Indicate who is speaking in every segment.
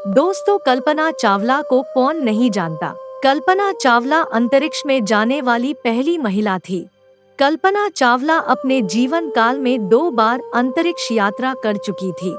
Speaker 1: दोस्तों, कल्पना चावला को कौन नहीं जानता। कल्पना चावला अंतरिक्ष में जाने वाली पहली महिला थी। कल्पना चावला अपने जीवन काल में 2 बार अंतरिक्ष यात्रा कर चुकी थी।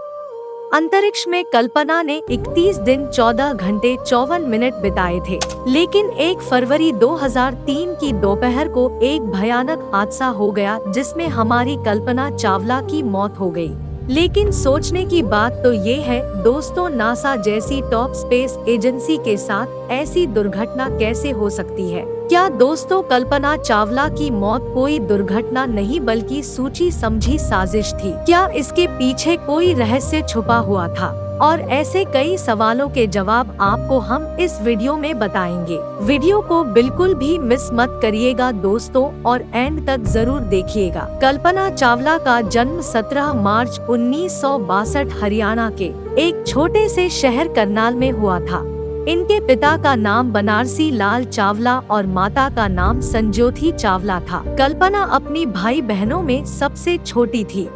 Speaker 1: अंतरिक्ष में कल्पना ने 31 दिन 14 घंटे 54 मिनट बिताए थे, लेकिन 1 फरवरी 2003 की दोपहर को एक भयानक हादसा हो गया जिसमें हमारी कल्पना चावला की मौत हो गई। लेकिन सोचने की बात तो ये है दोस्तों, नासा जैसी टॉप स्पेस एजेंसी के साथ ऐसी दुर्घटना कैसे हो सकती है। क्या दोस्तों, कल्पना चावला की मौत कोई दुर्घटना नहीं बल्कि सोची समझी साजिश थी? क्या इसके पीछे कोई रहस्य छुपा हुआ था? और ऐसे कई सवालों के जवाब आपको हम इस वीडियो में बताएंगे। वीडियो को बिल्कुल भी मिस मत करिएगा दोस्तों, और एंड तक जरूर देखिएगा। कल्पना चावला का जन्म 17 मार्च 1962 हरियाणा के एक छोटे से शहर करनाल में हुआ था। इनके पिता का नाम बनारसी लाल चावला और माता का नाम संज्योति चावला था। कल्पना अपनी भाई बहनों में सबसे छोटी थी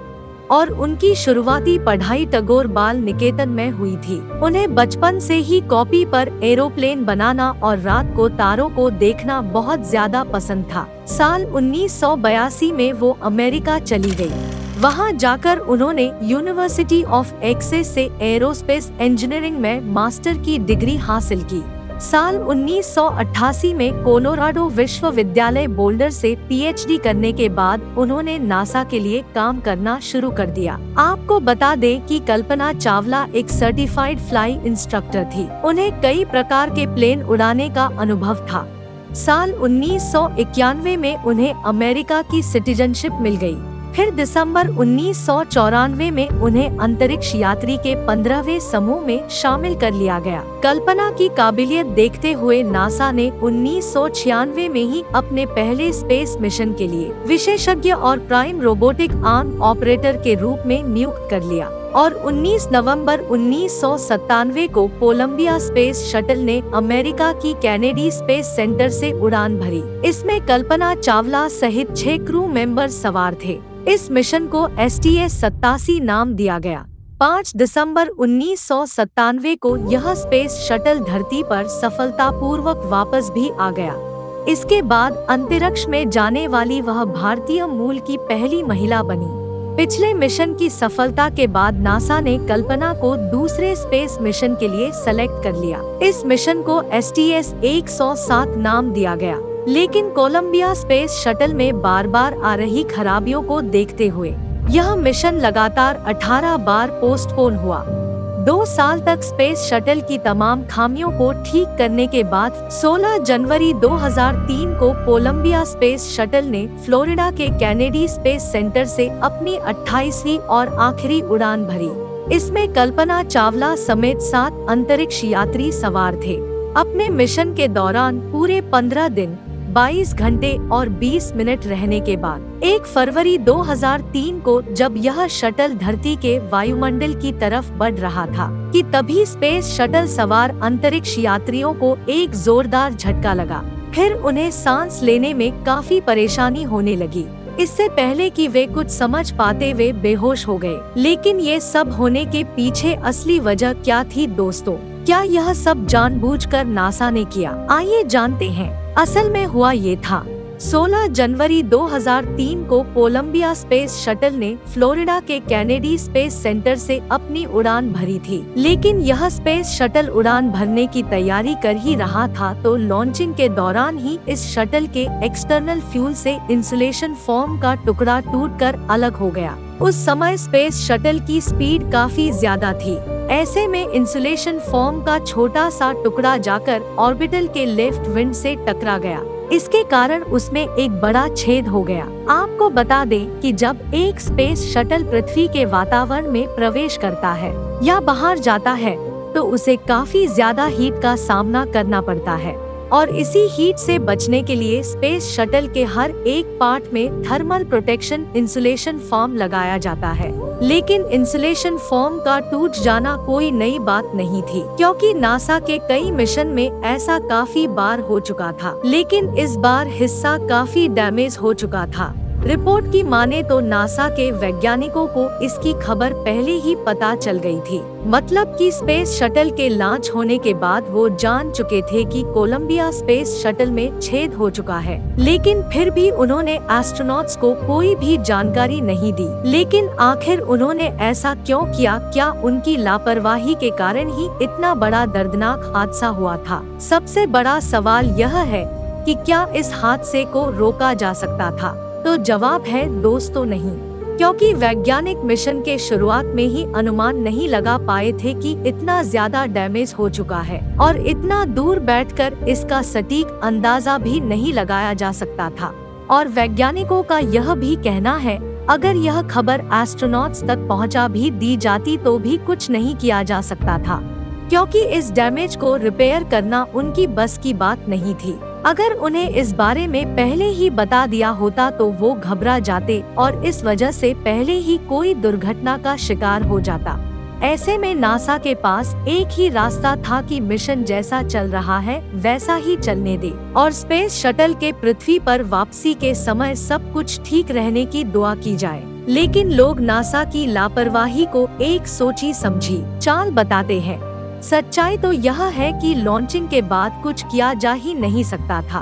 Speaker 1: और उनकी शुरुआती पढ़ाई टैगोर बाल निकेतन में हुई थी। उन्हें बचपन से ही कॉपी पर एरोप्लेन बनाना और रात को तारों को देखना बहुत ज्यादा पसंद था। साल 1982 में वो अमेरिका चली गई। वहां जाकर उन्होंने यूनिवर्सिटी ऑफ एक्सेस से एरोस्पेस इंजीनियरिंग में मास्टर की डिग्री हासिल की। साल 1988 में कोलोराडो विश्वविद्यालय बोल्डर से पीएचडी करने के बाद उन्होंने नासा के लिए काम करना शुरू कर दिया। आपको बता दें कि कल्पना चावला एक सर्टिफाइड फ्लाई इंस्ट्रक्टर थी। उन्हें कई प्रकार के प्लेन उड़ाने का अनुभव था। साल 1991 में उन्हें अमेरिका की सिटीजनशिप मिल गई। फिर दिसंबर 1994 में उन्हें अंतरिक्ष यात्री के 15वें समूह में शामिल कर लिया गया। कल्पना की काबिलियत देखते हुए नासा ने 1996 में ही अपने पहले स्पेस मिशन के लिए विशेषज्ञ और प्राइम रोबोटिक आर्म ऑपरेटर के रूप में नियुक्त कर लिया और 19 नवंबर 1997 को कोलंबिया स्पेस शटल ने अमेरिका की कैनेडी स्पेस सेंटर से उड़ान भरी। इसमें कल्पना चावला सहित 6 क्रू मेंबर सवार थे। इस मिशन को STS-87 नाम दिया गया। 5 दिसंबर 1997 को यह स्पेस शटल धरती पर सफलतापूर्वक वापस भी आ गया। इसके बाद अंतरिक्ष में जाने वाली वह भारतीय मूल की पहली महिला बनी। पिछले मिशन की सफलता के बाद नासा ने कल्पना को दूसरे स्पेस मिशन के लिए सेलेक्ट कर लिया। इस मिशन को STS-107 नाम दिया गया, लेकिन कोलंबिया स्पेस शटल में बार बार आ रही खराबियों को देखते हुए यह मिशन लगातार 18 बार पोस्टपोन हुआ। 2 साल तक स्पेस शटल की तमाम खामियों को ठीक करने के बाद 16 जनवरी 2003 को कोलंबिया स्पेस शटल ने फ्लोरिडा के कैनेडी स्पेस सेंटर से अपनी 28वीं और आखिरी उड़ान भरी। इसमें कल्पना चावला समेत 7 अंतरिक्ष यात्री सवार थे। अपने मिशन के दौरान पूरे 15 दिन 22 घंटे और 20 मिनट रहने के बाद 1 फरवरी 2003 को जब यह शटल धरती के वायुमंडल की तरफ बढ़ रहा था कि तभी स्पेस शटल सवार अंतरिक्ष यात्रियों को एक जोरदार झटका लगा। फिर उन्हें सांस लेने में काफी परेशानी होने लगी। इससे पहले कि वे कुछ समझ पाते वे बेहोश हो गए। लेकिन ये सब होने के पीछे असली वजह क्या थी दोस्तों? क्या यह सब जानबूझकर नासा ने किया? आइए जानते हैं। असल में हुआ ये था, 16 जनवरी 2003 को कोलंबिया स्पेस शटल ने फ्लोरिडा के कैनेडी स्पेस सेंटर से अपनी उड़ान भरी थी। लेकिन यह स्पेस शटल उड़ान भरने की तैयारी कर ही रहा था तो लॉन्चिंग के दौरान ही इस शटल के एक्सटर्नल फ्यूल से इंसुलेशन फोम का टुकड़ा टूटकर अलग हो गया। उस समय स्पेस शटल की स्पीड काफी ज्यादा थी। ऐसे में इंसुलेशन फोम का छोटा सा टुकड़ा जाकर ऑर्बिटल के लेफ्ट विंड से टकरा गया। इसके कारण उसमें एक बड़ा छेद हो गया। आपको बता दें कि जब एक स्पेस शटल पृथ्वी के वातावरण में प्रवेश करता है या बाहर जाता है तो उसे काफी ज्यादा हीट का सामना करना पड़ता है और इसी हीट से बचने के लिए स्पेस शटल के हर एक पार्ट में थर्मल प्रोटेक्शन इंसुलेशन फोम लगाया जाता है। लेकिन इंसुलेशन फोम का टूट जाना कोई नई बात नहीं थी, क्योंकि नासा के कई मिशन में ऐसा काफी बार हो चुका था। लेकिन इस बार हिस्सा काफी डैमेज हो चुका था। रिपोर्ट की माने तो नासा के वैज्ञानिकों को इसकी खबर पहले ही पता चल गई थी। मतलब कि स्पेस शटल के लॉन्च होने के बाद वो जान चुके थे कि कोलंबिया स्पेस शटल में छेद हो चुका है, लेकिन फिर भी उन्होंने एस्ट्रोनॉट्स को कोई भी जानकारी नहीं दी। लेकिन आखिर उन्होंने ऐसा क्यों किया? क्या उनकी लापरवाही के कारण ही इतना बड़ा दर्दनाक हादसा हुआ था? सबसे बड़ा सवाल यह है कि क्या इस हादसे को रोका जा सकता था? तो जवाब है दोस्तों नहीं, क्योंकि वैज्ञानिक मिशन के शुरुआत में ही अनुमान नहीं लगा पाए थे कि इतना ज्यादा डैमेज हो चुका है और इतना दूर बैठकर इसका सटीक अंदाजा भी नहीं लगाया जा सकता था। और वैज्ञानिकों का यह भी कहना है, अगर यह खबर एस्ट्रोनॉट्स तक पहुंचा भी दी जाती तो भी कुछ नहीं किया जा सकता था, क्योंकि इस डैमेज को रिपेयर करना उनकी बस की बात नहीं थी। अगर उन्हें इस बारे में पहले ही बता दिया होता तो वो घबरा जाते और इस वजह से पहले ही कोई दुर्घटना का शिकार हो जाता। ऐसे में नासा के पास एक ही रास्ता था कि मिशन जैसा चल रहा है वैसा ही चलने दे और स्पेस शटल के पृथ्वी पर वापसी के समय सब कुछ ठीक रहने की दुआ की जाए। लेकिन लोग नासा की लापरवाही को एक सोची समझी चाल बताते हैं। सच्चाई तो यह है कि लॉन्चिंग के बाद कुछ किया जा ही नहीं सकता था।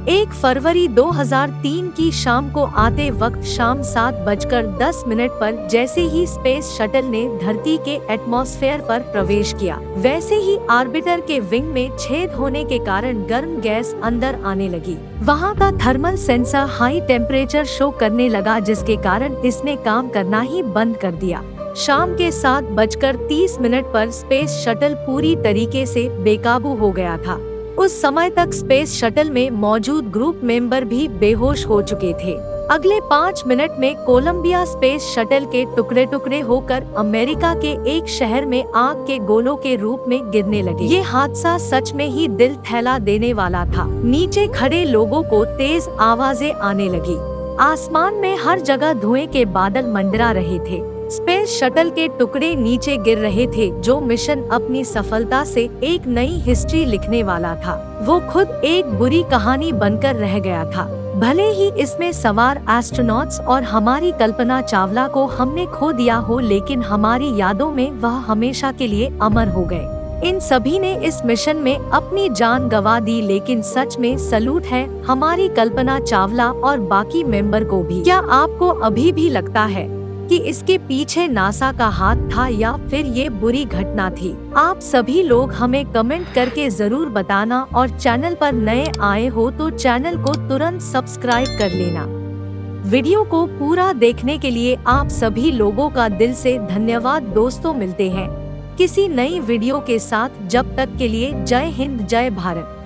Speaker 1: 1 फरवरी 2003 की शाम को आते वक्त शाम 7:10 पर जैसे ही स्पेस शटल ने धरती के एटमॉस्फेयर पर प्रवेश किया, वैसे ही ऑर्बिटर के विंग में छेद होने के कारण गर्म गैस अंदर आने लगी। वहां का thermal sensor high temperature show करने लगा, जिसके कारण इसने काम करना ही बंद कर दिया। शाम के 7:30 पर स्पेस शटल पूरी तरीके से बेकाबू हो गया था। उस समय तक स्पेस शटल में मौजूद ग्रुप मेंबर भी बेहोश हो चुके थे। अगले 5 मिनट में कोलंबिया स्पेस शटल के टुकड़े टुकड़े होकर अमेरिका के एक शहर में आग के गोलों के रूप में गिरने लगे। ये हादसा सच में ही दिल थैला देने वाला था। नीचे खड़े लोगों को तेज आवाजें आने लगी। आसमान में हर जगह धुएं के बादल मंडरा रहे थे। स्पेस शटल के टुकड़े नीचे गिर रहे थे। जो मिशन अपनी सफलता से एक नई हिस्ट्री लिखने वाला था, वो खुद एक बुरी कहानी बनकर रह गया था। भले ही इसमें सवार एस्ट्रोनॉट्स और हमारी कल्पना चावला को हमने खो दिया हो, लेकिन हमारी यादों में वह हमेशा के लिए अमर हो गए। इन सभी ने इस मिशन में अपनी जान गंवा दी, लेकिन सच में सलूट है हमारी कल्पना चावला और बाकी मेंबर को भी। क्या आपको अभी भी लगता है कि इसके पीछे नासा का हाथ था या फिर ये बुरी घटना थी? आप सभी लोग हमें कमेंट करके जरूर बताना और चैनल पर नए आए हो तो चैनल को तुरंत सब्सक्राइब कर लेना। वीडियो को पूरा देखने के लिए आप सभी लोगों का दिल से धन्यवाद। दोस्तों, मिलते हैं किसी नई वीडियो के साथ। जब तक के लिए जय हिंद, जय भारत।